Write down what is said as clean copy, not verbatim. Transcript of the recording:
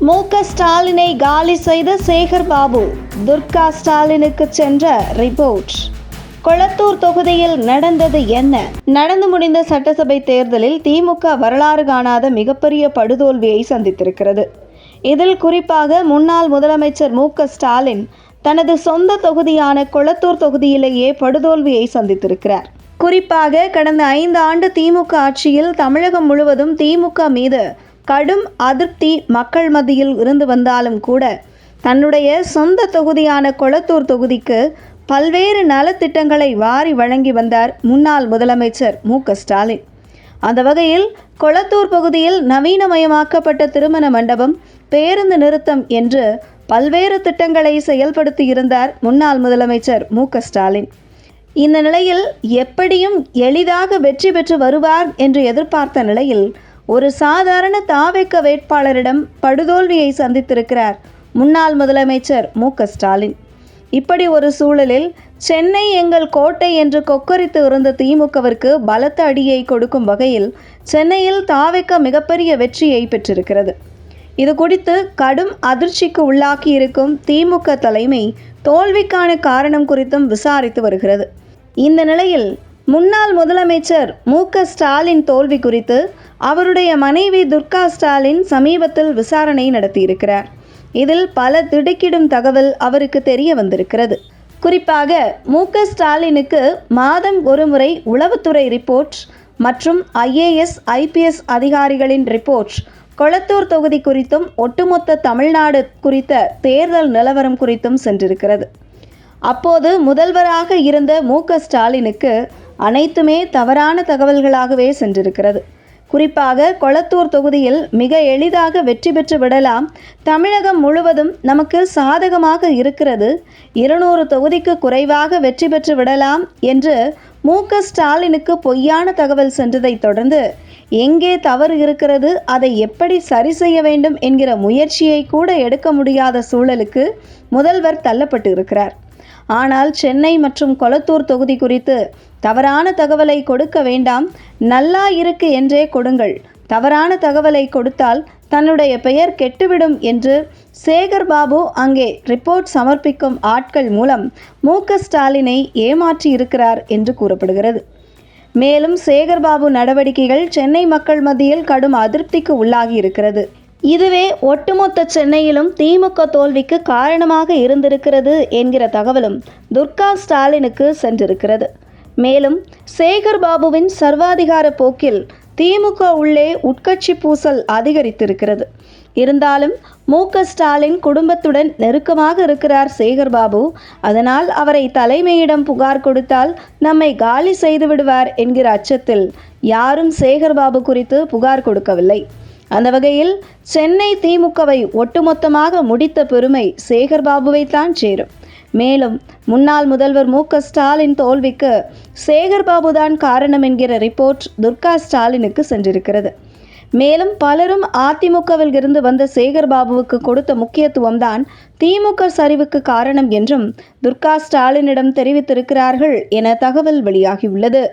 மு.க. ஸ்டாலினை காலி செய்த சேகர் பாபு, துர்கா ஸ்டாலினுக்கு சென்ற ரிப்போர்ட். கொளத்தூர் தொகுதியில் நடந்தது என்ன? நடந்து முடிந்த சட்டசபை தேர்தலில் திமுக வரலாறு காணாத மிகப்பெரிய படுதோல்வியை சந்தித்திருக்கிறது. இதில் குறிப்பாக முன்னாள் முதலமைச்சர் மு.க. ஸ்டாலின் தனது சொந்த தொகுதியான கொளத்தூர் தொகுதியிலேயே படுதோல்வியை சந்தித்திருக்கிறார். குறிப்பாக கடந்த 5 ஆண்டு திமுக ஆட்சியில் தமிழகம் முழுவதும் திமுக மீது கடும் அதிருப்தி மக்கள் மத்தியில் இருந்து வந்தாலும் கூட தன்னுடைய சொந்த தொகுதியான கொளத்தூர் தொகுதிக்கு பல்வேறு நலத்திட்டங்களை வாரி வழங்கி வந்தார் முன்னாள் முதலமைச்சர் மு.க. ஸ்டாலின். அந்த வகையில் கொளத்தூர் பகுதியில் நவீனமயமாக்கப்பட்ட திருமண மண்டபம், பேருந்து நிறுத்தம் என்று பல்வேறு திட்டங்களை செயல்படுத்தியிருந்தார் முன்னாள் முதலமைச்சர் மு.க. ஸ்டாலின். இந்த நிலையில் எப்படியும் எளிதாக வெற்றி பெற்று வருவார் என்று எதிர்பார்த்த நிலையில் ஒரு சாதாரண தாவேக வேட்பாளரிடம் படுதோல்வியை சந்தித்திருக்கிறார் முன்னாள் முதலமைச்சர் மு.க. ஸ்டாலின். இப்படி ஒரு சூழலில் சென்னை எங்கள் கோட்டை என்று கொக்கரித்து இருந்த திமுகவிற்கு பலத்த அடியை கொடுக்கும் வகையில் சென்னையில் தாவேக மிகப்பெரிய வெற்றியை பெற்றிருக்கிறது. இது குறித்து கடும் அதிர்ச்சிக்கு உள்ளாக்கி இருக்கும் திமுக தலைமை தோல்விக்கான காரணம் குறித்தும் விசாரித்து வருகிறது. இந்த நிலையில் முன்னாள் முதலமைச்சர் மு.க. ஸ்டாலின் தோல்வி குறித்து அவருடைய மனைவி துர்கா ஸ்டாலின் சமீபத்தில் விசாரணை நடத்தியிருக்கிறார். இதில் பல திடுக்கிடும் தகவல் அவருக்கு தெரிய வந்திருக்கிறது. குறிப்பாக மு.க. ஸ்டாலினுக்கு மாதம் ஒருமுறை உளவுத்துறை ரிப்போர்ட் மற்றும் IAS, IPS அதிகாரிகளின் ரிப்போர்ட், கொளத்தூர் தொகுதி குறித்தும் ஒட்டுமொத்த தமிழ்நாடு குறித்த தேர்தல் நிலவரம் குறித்தும் சென்றிருக்கிறது. அப்போது முதல்வராக இருந்த மு.க. ஸ்டாலினுக்கு அனைத்துமே தவறான தகவல்களாகவே சென்றிருக்கிறது. குறிப்பாக கொளத்தூர் தொகுதியில் மிக எளிதாக வெற்றி பெற்று விடலாம், தமிழகம் முழுவதும் நமக்கு சாதகமாக இருக்கிறது, 200 தொகுதிக்கு குறைவாக வெற்றி பெற்று விடலாம் என்று மு.க. ஸ்டாலினுக்கு பொய்யான தகவல் சென்றதை தொடர்ந்து எங்கே தவறு இருக்கிறது, அதை எப்படி சரி செய்ய வேண்டும் என்கிற முயற்சியை கூட எடுக்க முடியாத சூழலுக்கு முதல்வர் தள்ளப்பட்டு இருக்கிறார். ஆனால் சென்னை மற்றும் கொளத்தூர் தொகுதி குறித்து தவறான தகவலை கொடுக்க வேண்டாம், நல்லா இருக்கு என்றே கொடுங்கள், தவறான தகவலை கொடுத்தால் தன்னுடைய பெயர் கெட்டுவிடும் என்று சேகர் பாபு அங்கே ரிப்போர்ட் சமர்ப்பிக்கும் ஆட்கள் மூலம் மு.க. ஸ்டாலினை ஏமாற்றி இருக்கிறார் என்று கூறப்படுகிறது. மேலும் சேகர் பாபு நடவடிக்கைகள் சென்னை மக்கள் மத்தியில் கடும் அதிருப்திக்கு உள்ளாகி இருக்கிறது. இதுவே ஒட்டுமொத்த சென்னையிலும் திமுக தோல்விக்கு காரணமாக இருந்திருக்கிறது என்கிற தகவலும் துர்கா ஸ்டாலினுக்கு சென்றிருக்கிறது. மேலும் சேகர் பாபுவின் சர்வாதிகார போக்கில் திமுக உள்ளே உட்கட்சி பூசல் அதிகரித்திருக்கிறது. இருந்தாலும் மு.க. ஸ்டாலின் குடும்பத்துடன் நெருக்கமாக இருக்கிறார் சேகர் பாபு. அதனால் அவரை தலைமையிடம் புகார் கொடுத்தால் நம்மை காலி செய்து விடுவார் என்கிற அச்சத்தில் யாரும் சேகர் பாபு குறித்து புகார் கொடுக்கவில்லை. அந்த வகையில் சென்னை திமுகவை ஒட்டுமொத்தமாக முடித்த பெருமை சேகர் பாபுவைத்தான் சேரும். மேலும் முன்னாள் முதல்வர் மு.க. ஸ்டாலின் தோல்விக்கு சேகர் பாபுதான் காரணம் என்கிற ரிப்போர்ட் துர்கா ஸ்டாலினுக்கு சென்றிருக்கிறது. மேலும் பலரும் அதிமுகவில் இருந்து வந்த சேகர் பாபுவுக்கு கொடுத்த முக்கியத்துவம்தான் திமுக சரிவுக்கு காரணம் என்றும் துர்கா ஸ்டாலினிடம் தெரிவித்திருக்கிறார்கள் என தகவல் வெளியாகியுள்ளது.